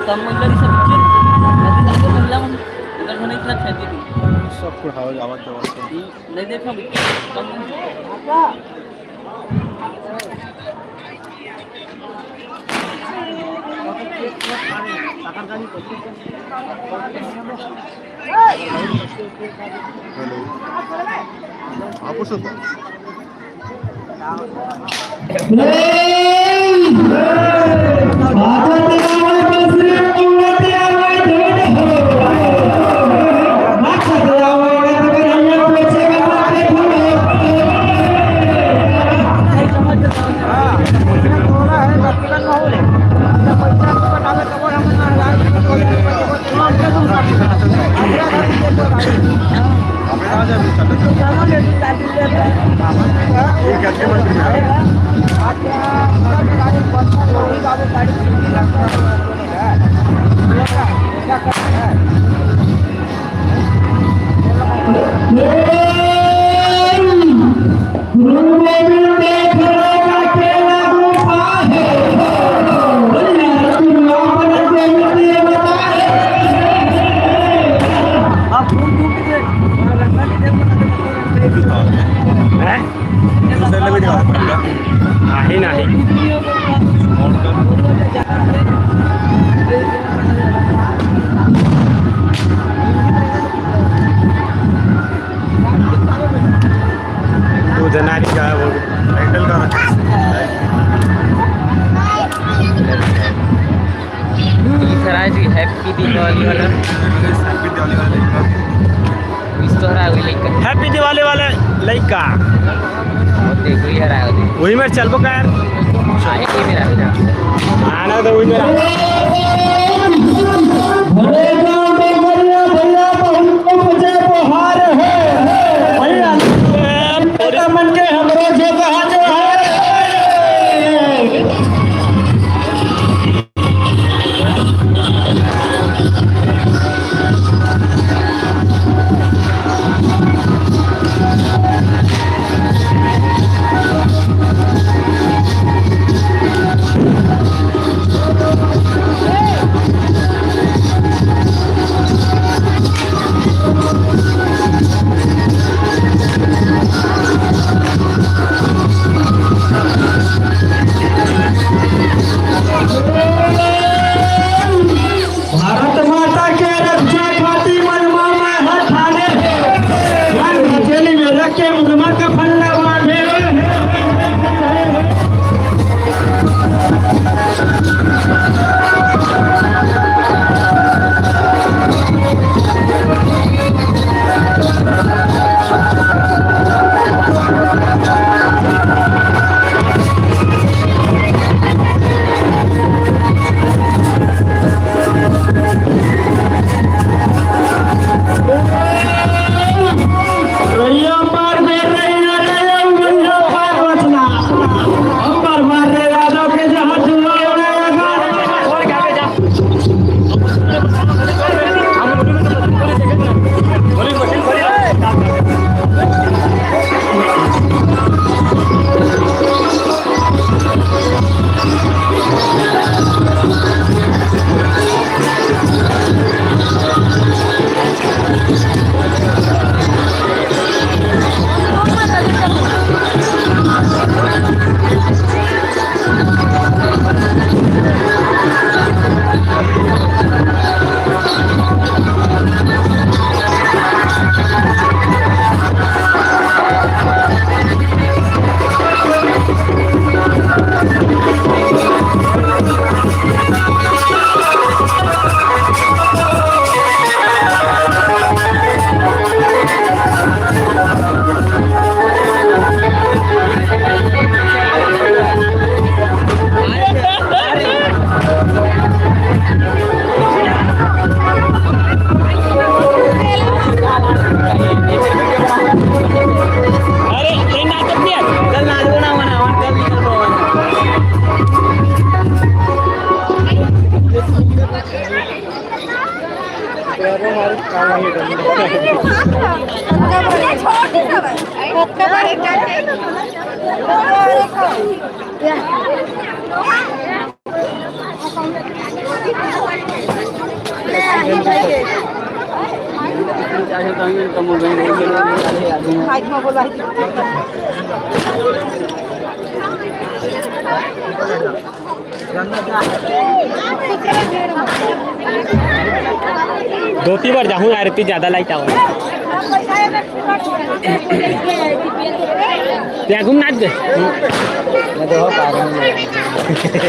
कम मूल्य की सब्जी नदी जाके महिला मन अगर मैंने इतना खेती थी सब कुछ हाव आवाज दवा नहीं देखा कम हेलो आप सुनता नाही नाही तो जनारी का वो टाइटल का हैप्पी दीपावली वाला हैप्पी दिवाली वाले लइका देखो यार आया वही मेरे चलबो का यार आए मेरा आना तो वही मेरा मन के हमरो जो कहा जो है Yeah. कम हो गई दो तीन बार जाऊँ यार, इतनी ज़्यादा लाइट आवा क्या घूम नाच गए मैं तो हो पा रहा हूँ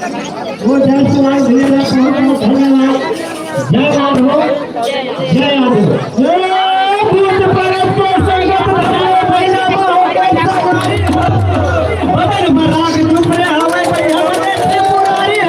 वो जय शिवाय भैया का बहुत बहुत धन्यवाद। जय माधव जय माधव। जय भूत परम को संगत भले भैया हो गई बदल मराग दुपरे हवे भैया ने पुरारी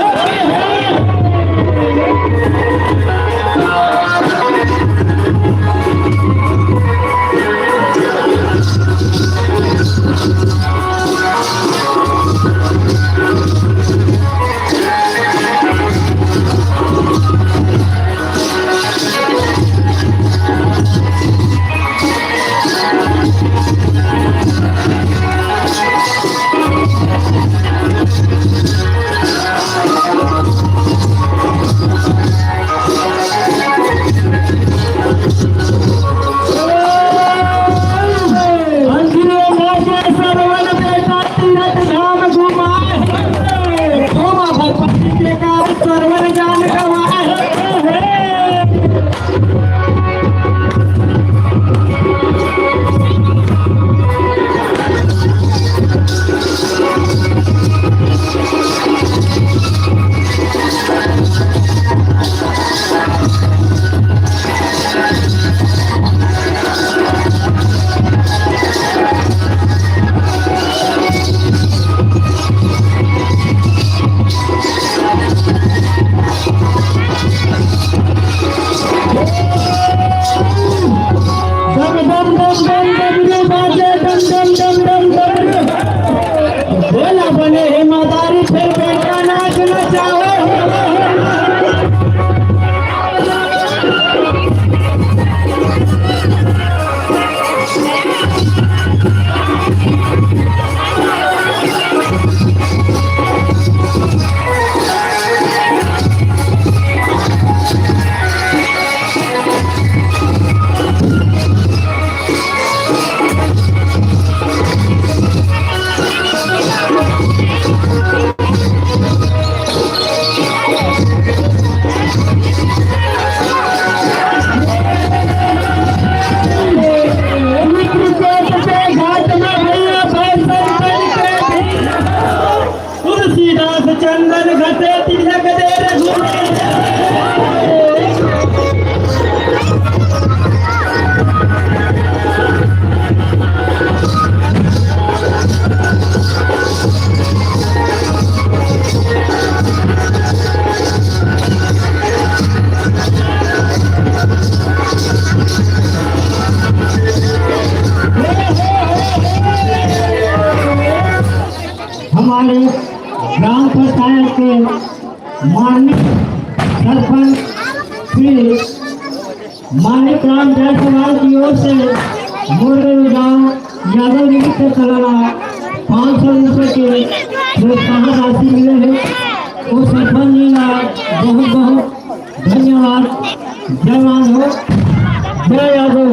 बोला बने हिम्मतदारी फिर बेटा नाचना चाहो। चंदन घटे तिलक दे हमारे ग्राम पंचायत के माननीय सरपंच श्री मानिक राम जायसवाल की ओर से मुरली गाँव यादव जी से सालाना 500 रुपये के प्रोत्साहन राशि मिले हैं। उस सरपंच जी का बहुत बहुत धन्यवाद। जय माधव जय यादव।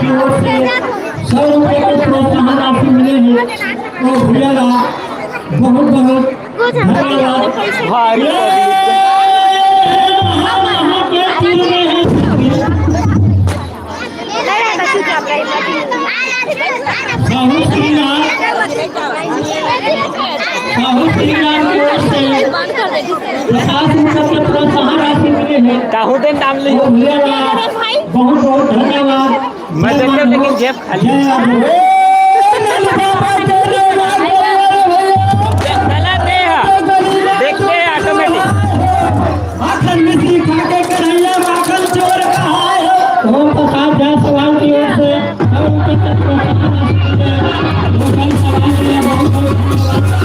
की ओर से 100 रुपये के प्रोत्साहन राशि मिले हैं तो भैया का बहुत बहुत धन्यवाद। भारी साहू श्रीराम की ओर से 50 रुपये के प्रोत्साहन राशि मिले हैं काहू दिन नाम तो लियो भैया का बहुत बहुत धन्यवाद। मैं देखता हूं, लेकिन जेब खाली जय आबू। देखते हैं ऑटोमेटिक। माखन मिश्री खाके कन्हैया माखन चोर कहा है। ओम प्रसाद जायसवाल की ओर से और उनके तत्व सवाल के लिए बहुत बहुत धन्यवाद।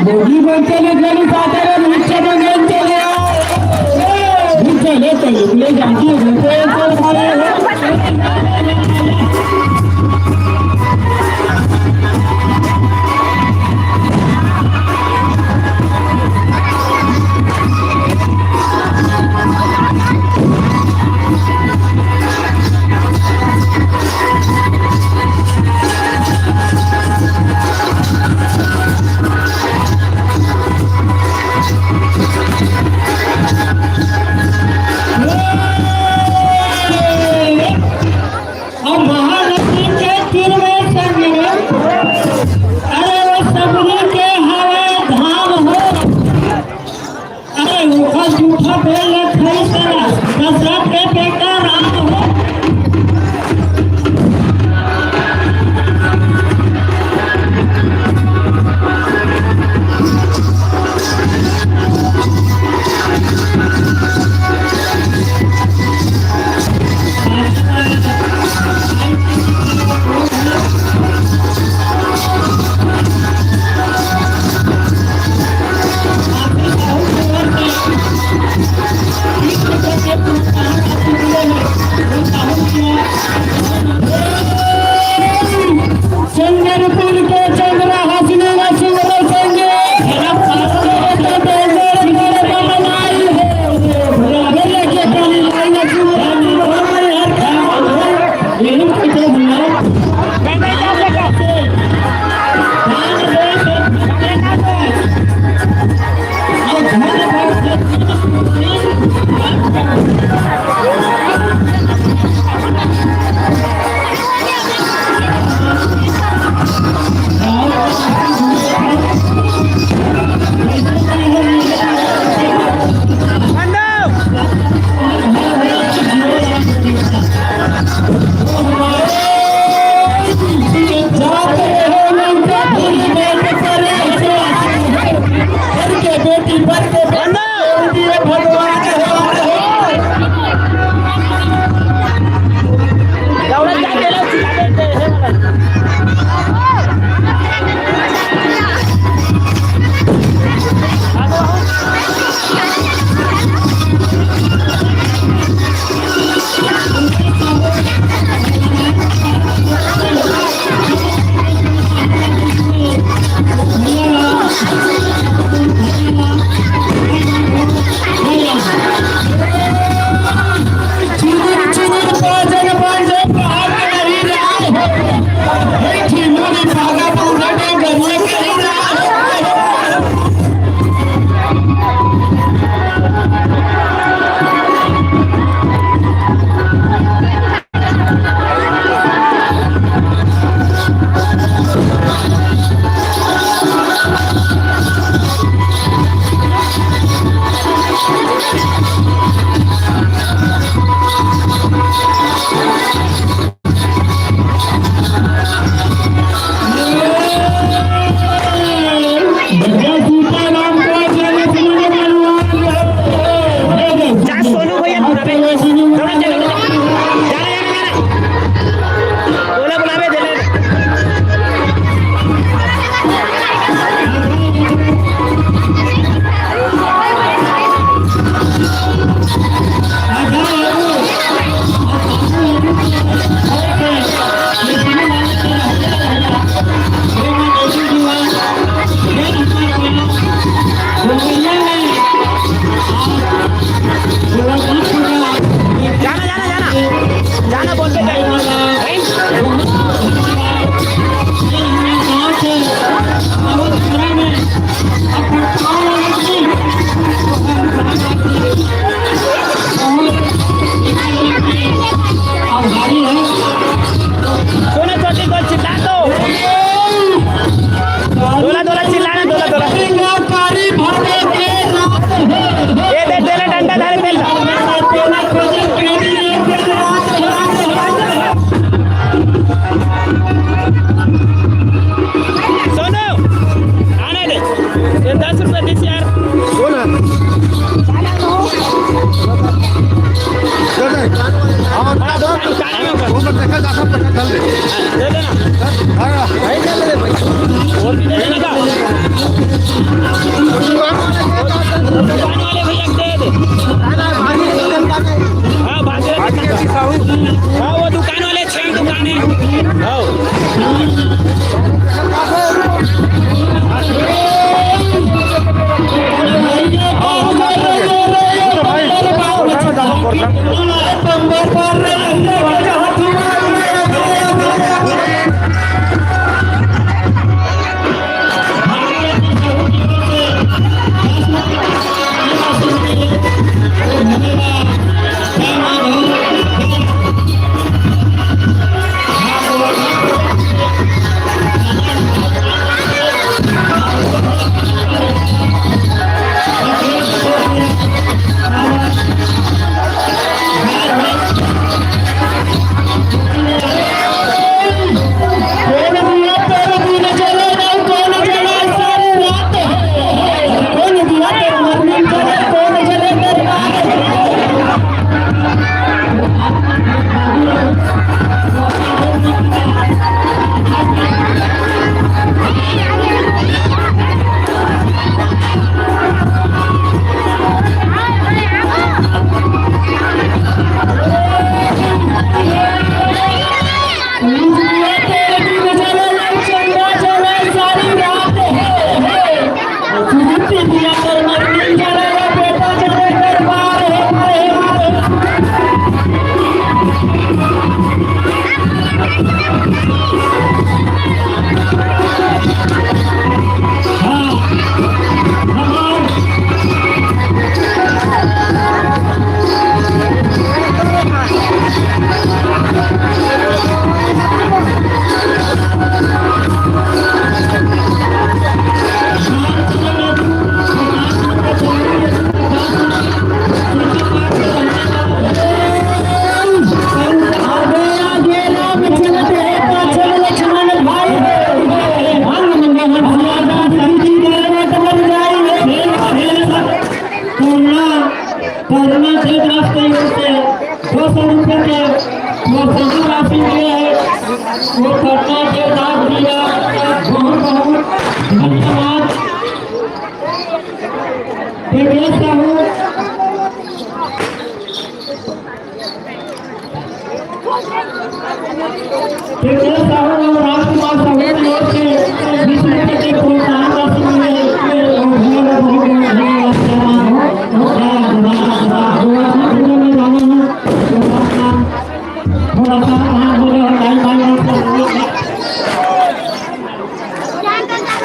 बोगी बनते लेकिन पाते हैं नीचे में गए चले नीचे लेते ले जाती है तो सारे और महालक्ष्मी के तीर में संग अरे वो सबरी के हवे धाम हो। अरे उखा जूठा बेल खई सरा दशरथ के बेटा राम हो। चंद्रपुर के चंद्रा हंसने का चंद्र चंगे तेजस साहू तेजस साहू और राजकुमार साहू की ओर से 20 रुपए के प्रोत्साहन राशि मिले और बहुत बहुत धन्यवाद थोड़ा सा वहाँ हो रहा है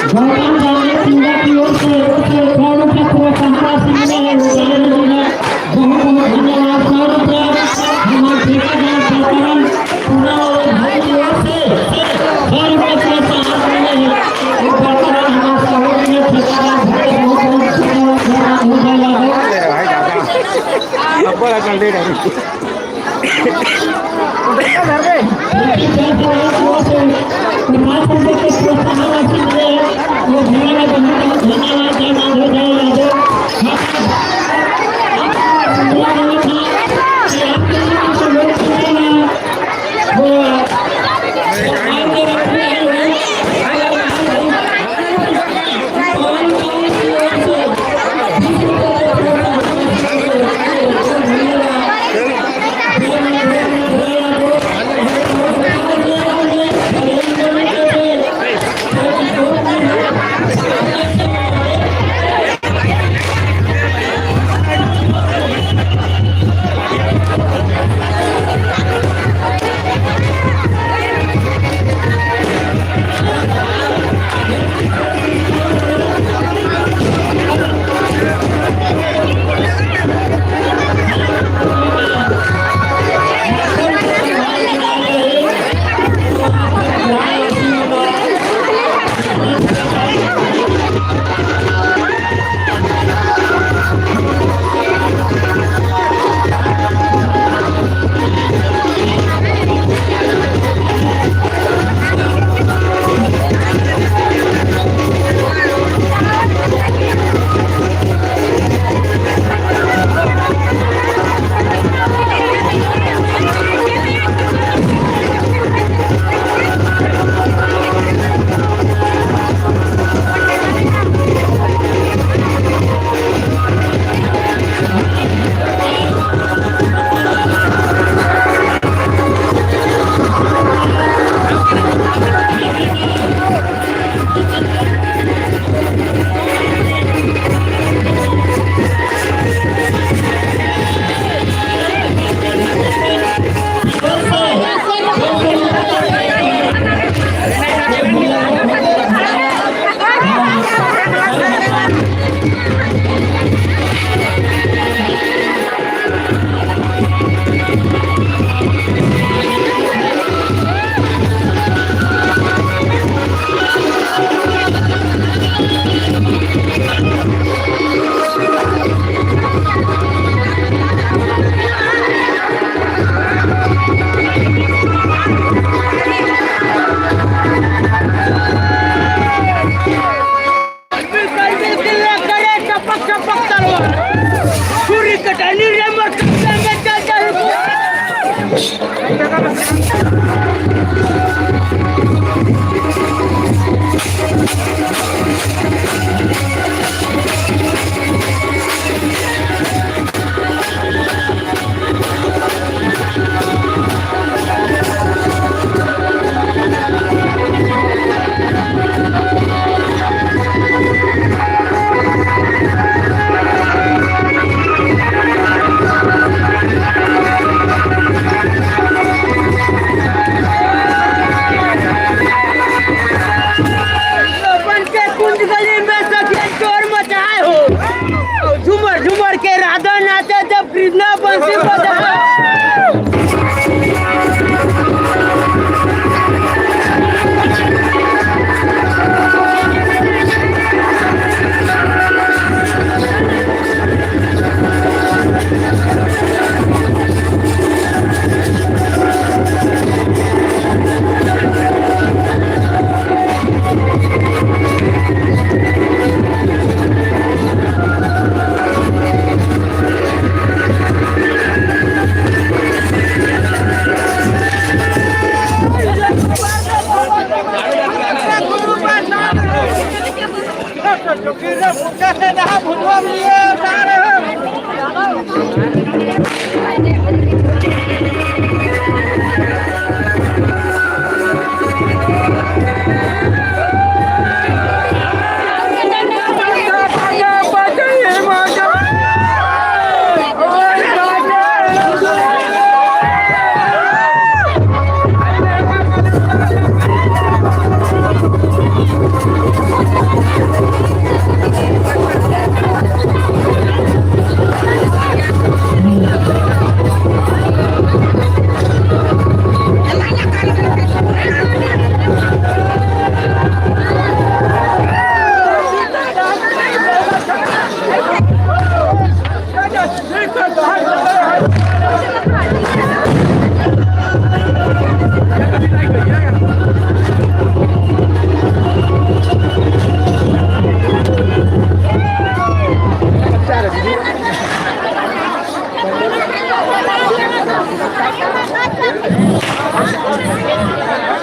गौतम गांधी सिंगा की ओर से 100 रुपये प्रोत्साहन राशि मिले बहुत बहुत धन्यवाद 100 रुपये हमारे ठेकेदार सरकार पूरा भाई की ओर से 100 रुपये प्रोत्साहन मिले और बरकरार हमारे सहयोग में ठेकेदार भाई बहुत बहुत धन्यवाद हो जाएगा अब्बा चल दे रहा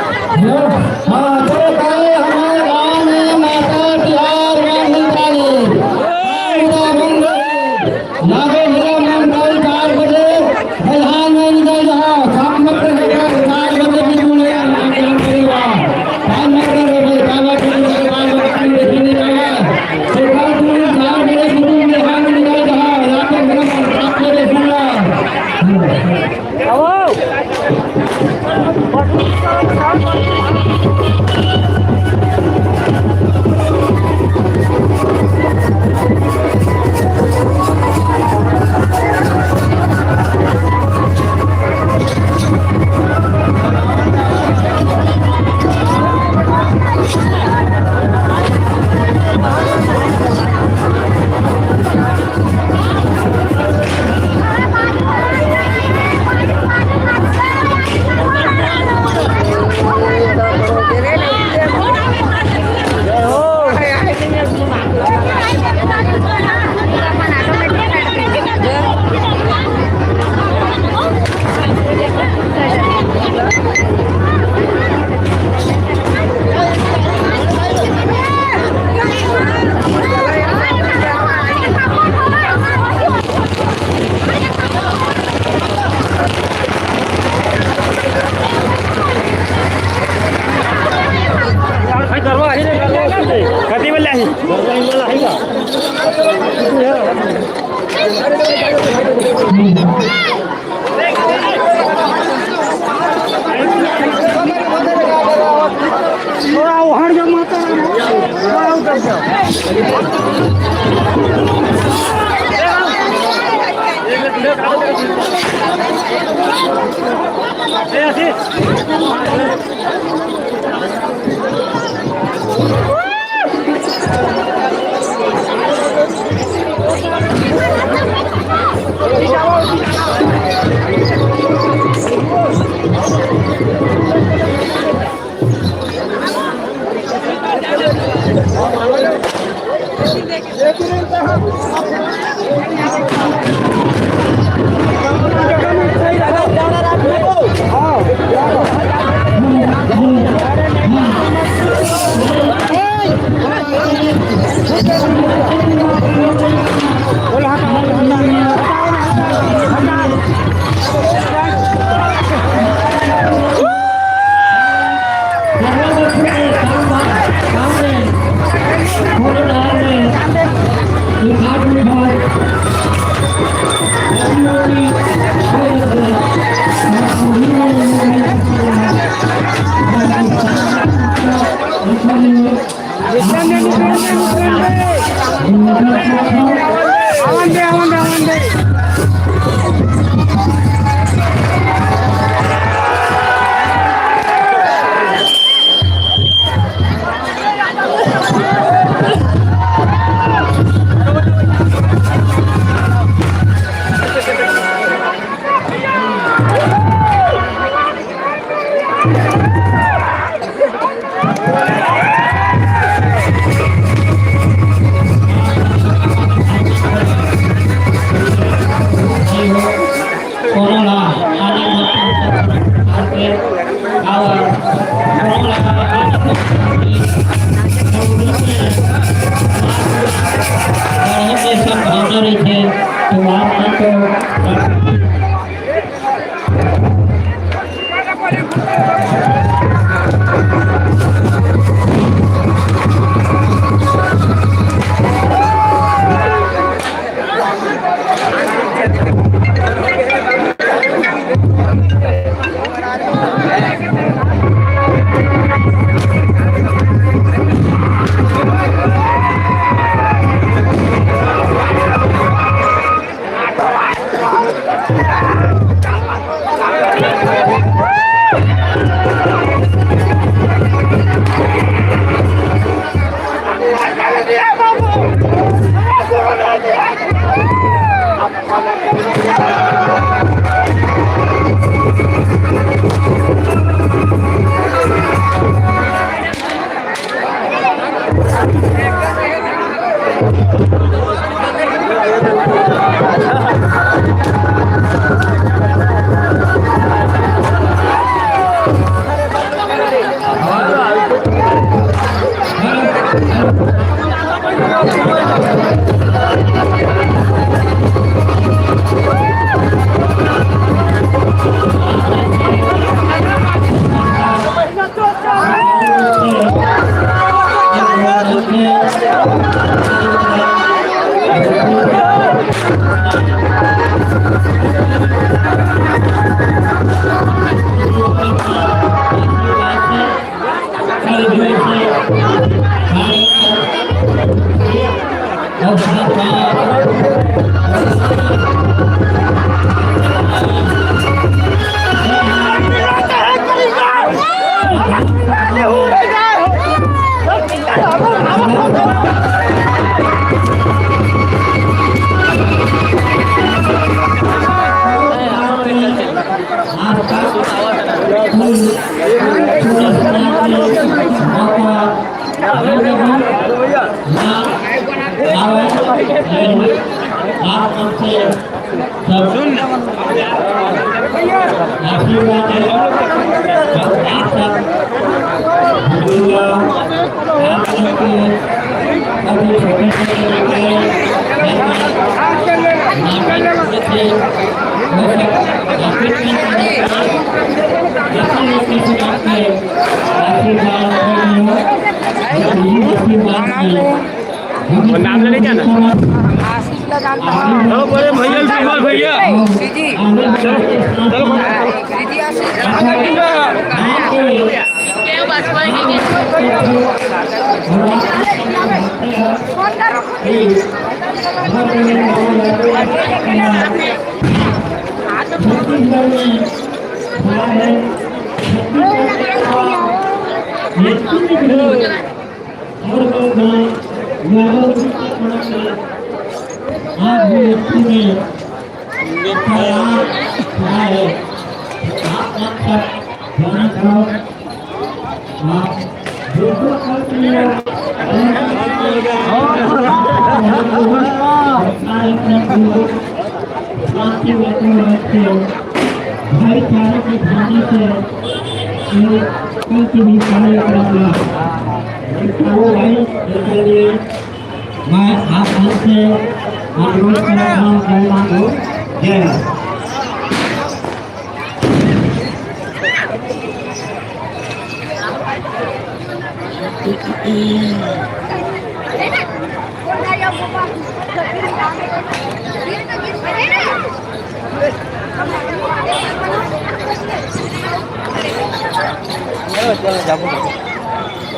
हाँ तो कहे हमारे गाँव में माता बिहार में मिलतानी लागे मेरा मंगल 4 बजे प्रधान में निकल जाओ 7 बजे 4 बजे भी बोले नाम करेगा 5 बजे बाबा के बाबा के निकलेगा सरकार तुम 4 बजे शुरू में हम निकल जाओ लागे मेरा मंगल 7 बजे कधी बोलले आहे नाम लेने क्या ना चलो बड़े भैया विमल भैया भाईचारे की भावना से की भी कार्य करेंगे। इसके लिए मैं आप सबसे अनुरोध कर रहा हूँ जय हिंद।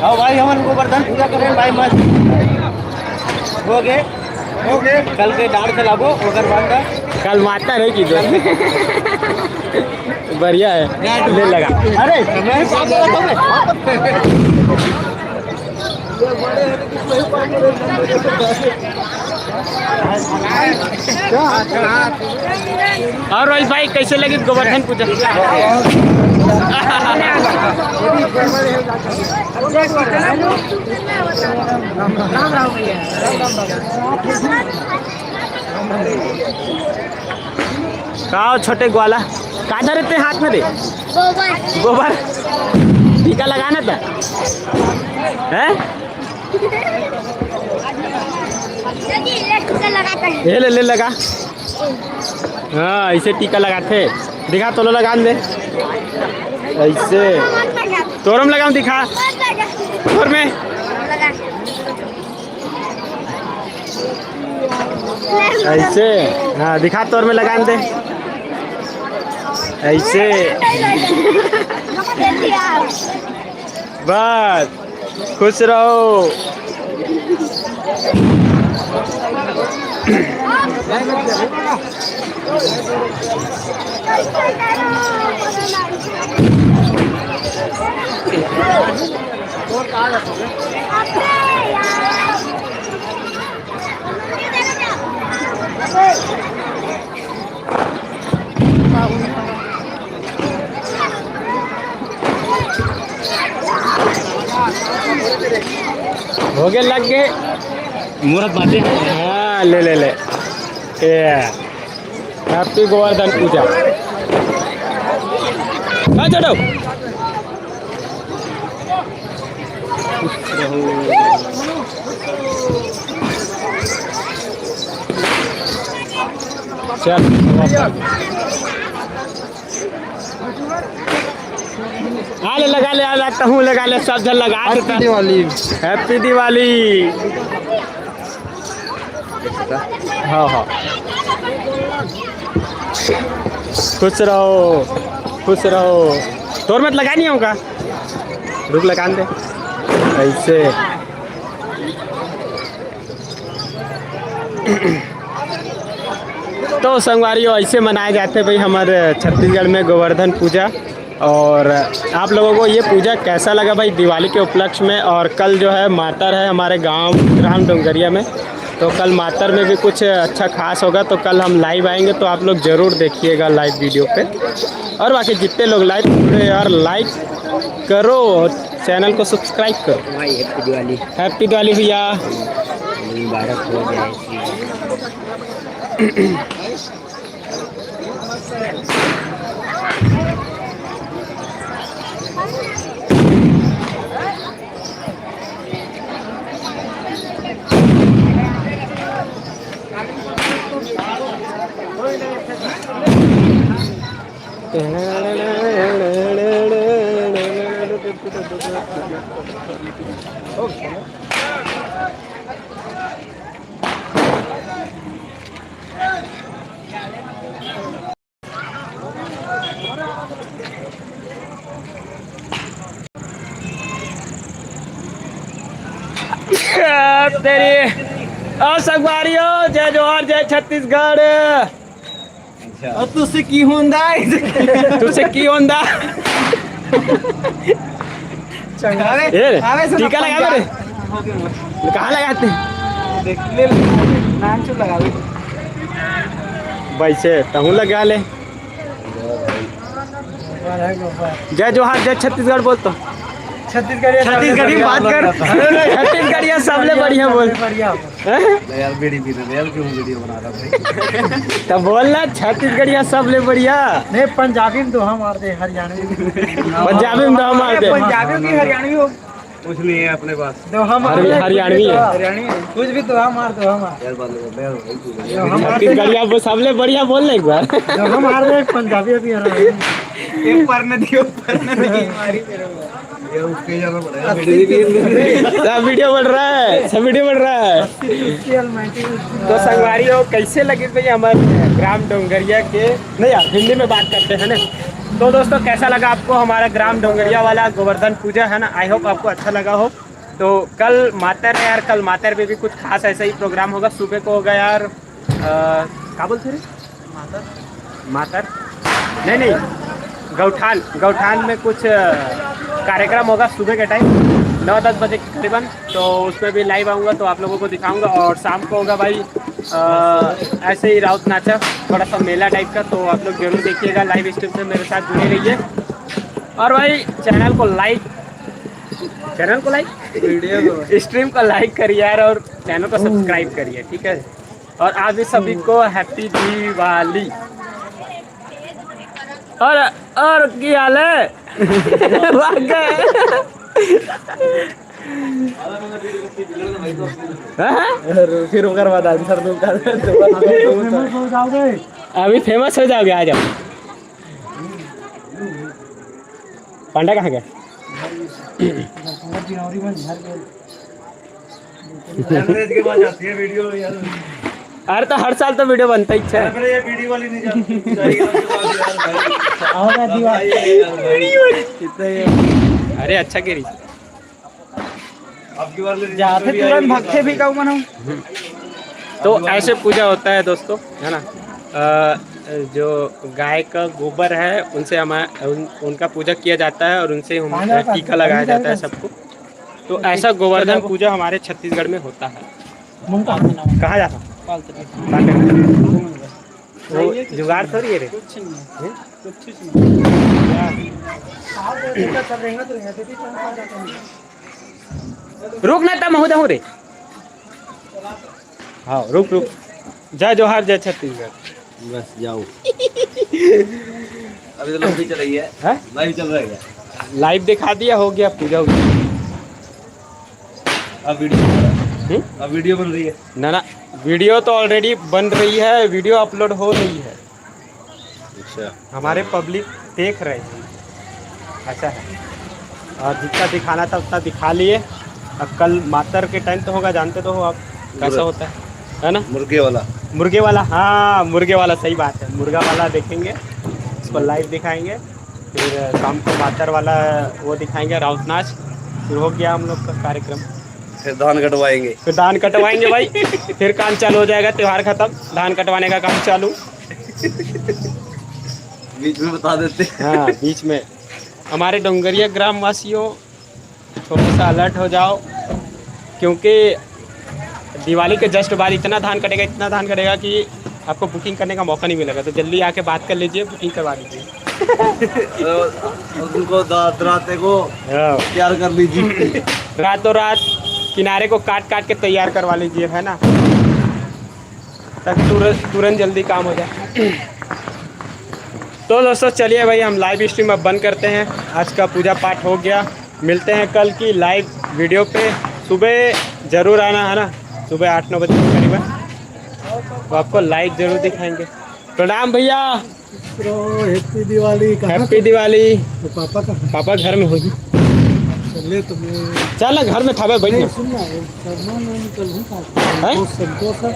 आओ भाई हम गोवर्धन पूजा करें भाई मत हो गए कल के डांड से लाबो ओकर बाद कल माता रहे की बढ़िया है ले लगा अरे मैं बात करता हूं और रोहित भाई कैसे लगी गोवर्धन पूजा कहा छोटे ग्वाला कहा रहते हाथ में दे गोबर टीका लगाना था हैं ले लगा हाँ ऐसे टीका लगाते दिखा तो लगा दे ऐसे तोरम लगाऊं दिखा तोर में ऐसे हाँ दिखा तोर में लगा दे ऐसे बस खुश रहो हो गए लग गए मुहूर्त बातें हाँ ले हैप्पी गोवर्धन पूजा चलो चल ले लगा ले लगता हूँ लगा ले सब जल लगा हैप्पी दिवाली हैप्पी दिवाली हाँ हाँ खुश रहो तोर मत लगा नहीं होगा रुक लगा दे ऐसे तो संगवारियों ऐसे मनाए जाते भाई हमारे छत्तीसगढ़ में गोवर्धन पूजा। और आप लोगों को ये पूजा कैसा लगा भाई दिवाली के उपलक्ष्य में। और कल जो है मातर है हमारे गांव ग्राम डोंगरिया में, तो कल मातर में भी कुछ अच्छा खास होगा। तो कल हम लाइव आएंगे, तो आप लोग ज़रूर देखिएगा लाइव वीडियो पे। और बाकी जितने लोग लाइव जुड़े यार लाइक करो और चैनल को सब्सक्राइब करो भाई हैप्पी दिवाली। हैप्पी दिवाली भैया। मुबारक हो जाए। तेरी और संगवारियों जय जोहार जय छत्तीसगढ़। और तुझसे की होंदा तुझसे की होंदा टीका लगा रे कहाँ लगाते नाम चुप लगा वैसे तहू लगा ले। जय जोहार जय छत्तीसगढ़ बोल तो छत्तीसगढ़ी बात कर। छत्तीसगढ़िया सबले बढ़िया बोल यार बेड़ी भी यार क्यों वीडियो बना रहा भाई। तब बोलना छत्तीसगढ़िया सबले बढ़िया। नहीं पंजाबी में दोहा मार दे, हरियाणवी पंजाबी में दोहा मार दे। पंजाबी की हरियाणवी हो कुछ नहीं है अपने पास। दोहा मार हरियाणवी है। हरियाणवी कुछ भी दोहा मार दोहा मार यार बात छत्तीसगढ़िया वो सबले बढ़िया बोल एक बार। दोहा मार दे पंजाबी अभी एक पर न दियो पर न नहीं मारी ये उसके जाना पड़ेगा। सब वीडियो बन रहा है, सब वीडियो बन रहा है। तो संगवारियों कैसे लगे भाई हमारे ग्राम डोंगरिया के, नहीं यार हिंदी में बात करते हैं ना। तो दोस्तों कैसा लगा आपको हमारा ग्राम डोंगरिया वाला गोवर्धन पूजा है ना। आई होप आपको अच्छा लगा हो। तो कल मातर है यार, कल मातर में भी कुछ खास ऐसा ही प्रोग्राम होगा। सुबह को होगा यार क्या बोलते रे मातर नहीं गौठान, गौठान में कुछ कार्यक्रम होगा सुबह के टाइम 9-10 बजे के करीबन। तो उसमें भी लाइव आऊँगा तो आप लोगों को दिखाऊंगा। और शाम को होगा भाई ऐसे ही राउत नाचा, थोड़ा सा मेला टाइप का। तो आप लोग जरूर देखिएगा लाइव स्ट्रीम से मेरे साथ जुड़े रहिए। और भाई चैनल को लाइक वीडियो स्ट्रीम को लाइक करिए यार, और चैनल को सब्सक्राइब करिए, ठीक है। और आप भी सभी को हैप्पी दिवाली। और की हाल है फिर होकर बाद आंसर दूंगा। अभी फेमस हो जाओगे, आ जाओ। पांडा कहाँ गया? के बाद आती है वीडियो यार। अरे तो हर साल तो वीडियो बनता ही है। ये वीडियो वाली नहीं जाती। अरे अच्छा गिरी आपकी बार जाते तुरंत भक्ते भी कहूँ मनो। तो ऐसे पूजा होता है दोस्तों, है ना। जो गाय का गोबर है उनसे उनका पूजा किया जाता है और उनसे टीका लगाया जाता है सबको। तो ऐसा गोवर्धन पूजा हमारे छत्तीसगढ़ में होता है। कहाँ जाता वो जुगाड़ थोड़ी है रे। रुक ना तब महोदय हो रे। हाँ रुक। जय जोहार जय छत्तीसगढ़। बस जाओ। अभी तो लंबी चल रही है, लाइव चल रहा है। लाइव दिखा दिया, हो गया पूजा हो गया। अब वीडियो बन रही है ना वीडियो तो ऑलरेडी बन रही है, वीडियो अपलोड हो रही है। अच्छा हमारे पब्लिक देख रहे हैं, ऐसा है। और जितना दिखाना था उतना दिखा लिए। अब कल मातर के टाइम तो होगा, जानते तो हो आप कैसा होता है ना। मुर्गे वाला, हाँ मुर्गे वाला, सही बात है। मुर्गा वाला देखेंगे, उसको लाइव दिखाएंगे। फिर शाम को मातर वाला वो दिखाएंगे, राउत नाच। फिर हो गया हम लोग का कार्यक्रम। फिर धान कटवाएंगे। फिर धान कटवाएंगे भाई, फिर काम चालू हो जाएगा, त्योहार खत्म, धान कटवाने का काम चालू। बीच में बता देते। हाँ बीच में। हमारे डोंगरिया ग्राम वासियों थोड़ा सा अलर्ट हो जाओ, क्योंकि दिवाली के जस्ट बाद इतना धान कटेगा कि आपको बुकिंग करने का मौका नहीं मिलेगा। तो जल्दी आके बात कर लीजिए, बुकिंग करवा लीजिए। उनको रात को तैयार कर लीजिए। रातों रात किनारे को काट के तैयार करवा लीजिए, है ना, ताकि तुरंत जल्दी काम हो जाए। तो दोस्तों चलिए भाई, हम लाइव स्ट्रीम अब बंद करते हैं। आज का पूजा पाठ हो गया, मिलते हैं कल की लाइव वीडियो पे। सुबह ज़रूर आना, है ना, सुबह 8-9 बजे करीबन, तो आपको लाइव ज़रूर दिखाएंगे। प्रणाम भैया, हैप्पी दिवाली। हैप्पी दिवाली। तो पापा घर में होगी, चले तो मैं चल ना घर में था भाई, बैठ सुनना है, शर्मा नाम कल हूँ हैं? संतोष है,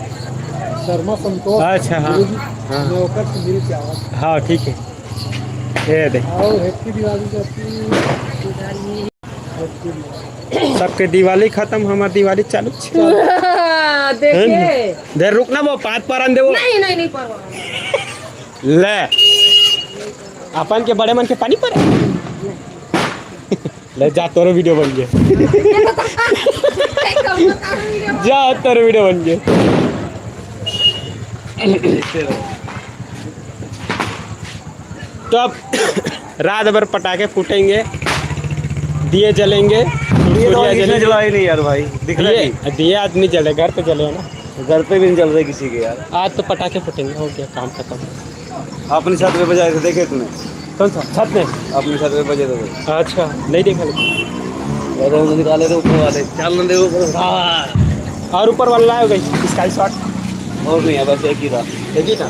शर्मा संतोष। अच्छा, हाँ हाँ मैं होकर से मिल के आवाज। हाँ ठीक है, ये देख और हैप्पी दिवाली सबके दिवाली खत्म, हमारी दिवाली चालू। देखिए देर रुकना, वो पात पर दे वो नहीं परवाह। ले अपन के बड़े मन के पानी पर ले जा, तोरो वीडियो बन गया। जा तोरो वीडियो बन गया। तो अब रात भर पटाखे फूटेंगे, दिए जलेंगे, जलाए नहीं यार भाई, दिख रहा है दिए आज नहीं जले, घर पे जले ना, घर पे भी नहीं चल रहे किसी के यार। आज तो पटाखे फूटेंगे, हो गया काम खत्म। अपनी छत पे बजाए थे, देखे तुमने? कौन सा छत में? अपनी छत पे बजे थे। अच्छा नहीं देखा लेकिन। और हम निकाले थे ऊपर वाले, चल दे ऊपर। और ऊपर वाला है गई स्काई शॉट, और नहीं है, बस एक ही था। एक ही था।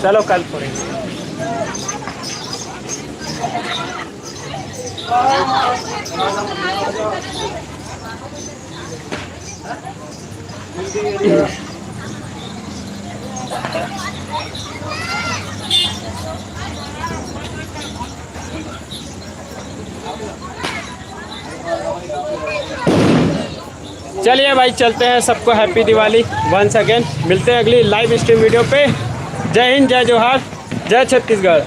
चलो कल फोड़ेंगे। चलिए भाई चलते हैं, सबको हैप्पी दिवाली वंस अगेन। मिलते हैं अगली लाइव स्ट्रीम वीडियो पे। जय हिंद, जय जोहार, जय छत्तीसगढ़।